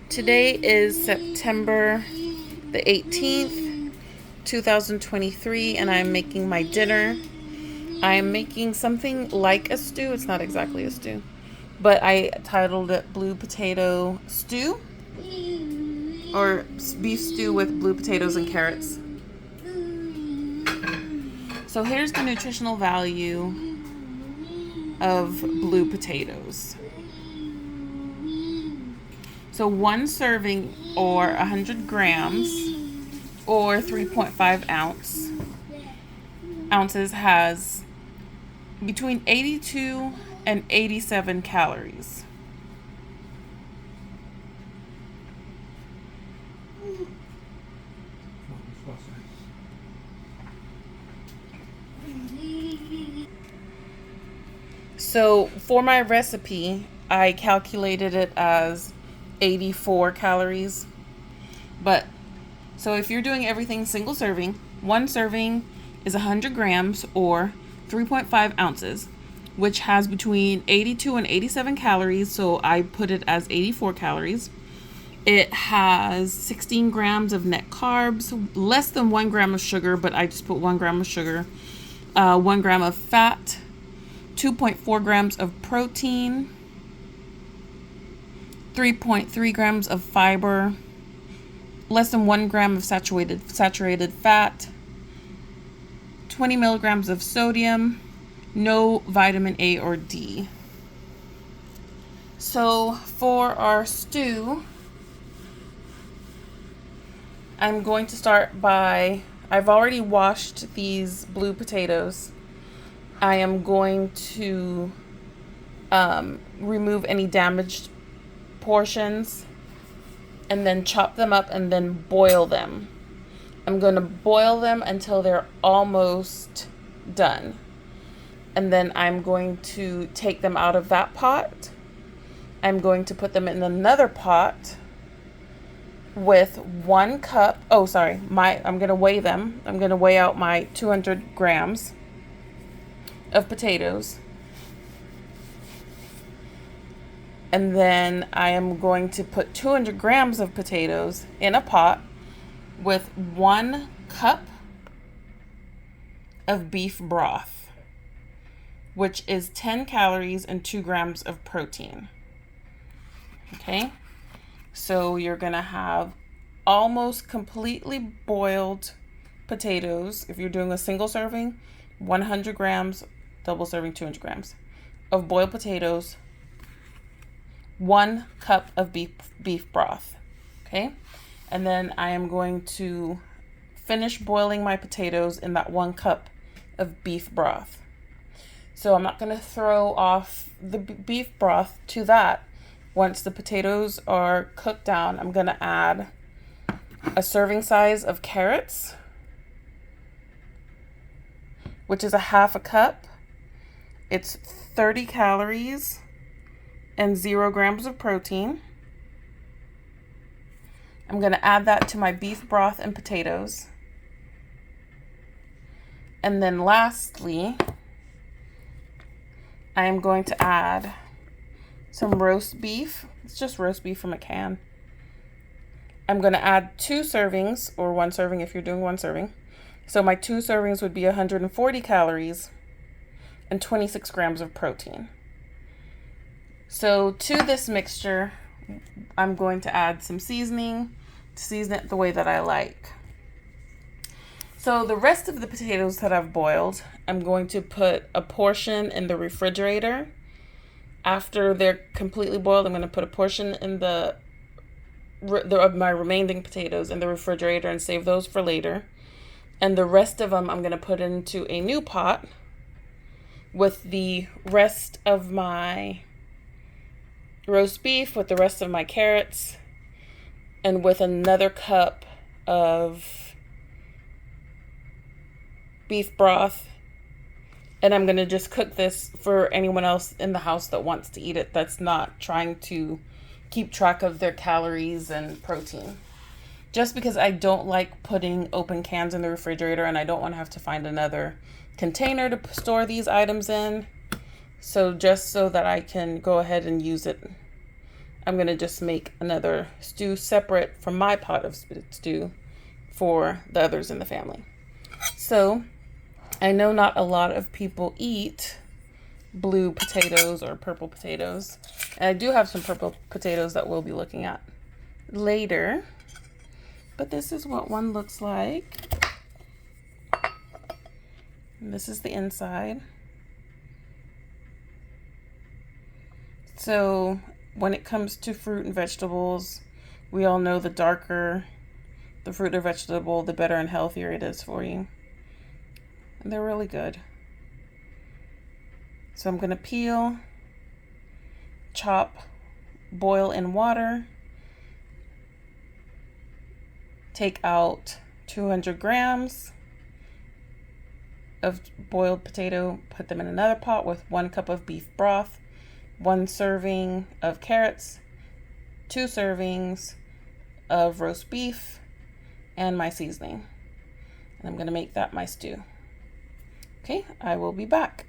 Today is September the 18th, 2023, and I'm making my dinner. I am making something like a stew. It's not exactly a stew, but I titled it Blue Potato Stew, or beef stew with blue potatoes and carrots. So here's the nutritional value of blue potatoes. So one serving, or 100 grams, or 3.5 ounces, has between 82 and 87 calories. So for my recipe, I calculated it as 84 calories. But so if you're doing everything single serving, one serving is 100 grams or 3.5 ounces, which has between 82 and 87 calories. So I put it as 84 calories. It has 16 grams of net carbs, less than 1 gram of sugar, but I just put 1 gram of sugar, 1 gram of fat, 2.4 grams of protein, 3.3 grams of fiber, less than 1 gram of saturated fat, 20 milligrams of sodium, no vitamin A or D. So for our stew, I'm going to start by, I've already washed these blue potatoes. I am going to remove any damaged portions and then chop them up and then boil them. I'm going to boil them until they're almost done. And then I'm going to take them out of that pot. I'm going to put them in another pot with 1 cup. I'm going to weigh them. I'm going to weigh out my 200 grams of potatoes. And then I am going to put 200 grams of potatoes in a pot with 1 cup of beef broth, which is 10 calories and 2 grams of protein. Okay, so you're gonna have almost completely boiled potatoes. If you're doing a single serving, 100 grams, double serving 200 grams of boiled potatoes, 1 cup of beef broth. Okay, and then I am going to finish boiling my potatoes in that 1 cup of beef broth. So I'm not going to throw off the beef broth to that. Once the potatoes are cooked down, I'm going to add a serving size of carrots, which is a half a cup. It's 30 calories and 0 grams of protein. I'm going to add that to my beef broth and potatoes. And then lastly, I am going to add some roast beef. It's just roast beef from a can. I'm going to add 2 servings, or 1 serving if you're doing 1 serving. So my 2 servings would be 140 calories and 26 grams of protein. So to this mixture, I'm going to add some seasoning to season it the way that I like. So the rest of the potatoes that I've boiled, I'm going to put a portion in the refrigerator. After they're completely boiled, I'm going to put a portion in of my remaining potatoes in the refrigerator and save those for later. And the rest of them I'm going to put into a new pot with the rest of my roast beef, with the rest of my carrots, and with another cup of beef broth. And I'm going to just cook this for anyone else in the house that wants to eat it, that's not trying to keep track of their calories and protein. Just because I don't like putting open cans in the refrigerator, and I don't want to have to find another container to store these items in. So just so that I can go ahead and use it I'm going to just make another stew separate from my pot of stew for the others in the family. So I know not a lot of people eat blue potatoes or purple potatoes. And I do have some purple potatoes that we'll be looking at later. But this is what one looks like. And this is the inside. So when it comes to fruit and vegetables, we all know the darker the fruit or vegetable, the better and healthier it is for you. And they're really good. So I'm going to peel, chop, boil in water, take out 200 grams of boiled potato, put them in another pot with 1 cup of beef broth, 1 serving of carrots, 2 servings of roast beef, and my seasoning. And I'm going to make that my stew. Okay, I will be back.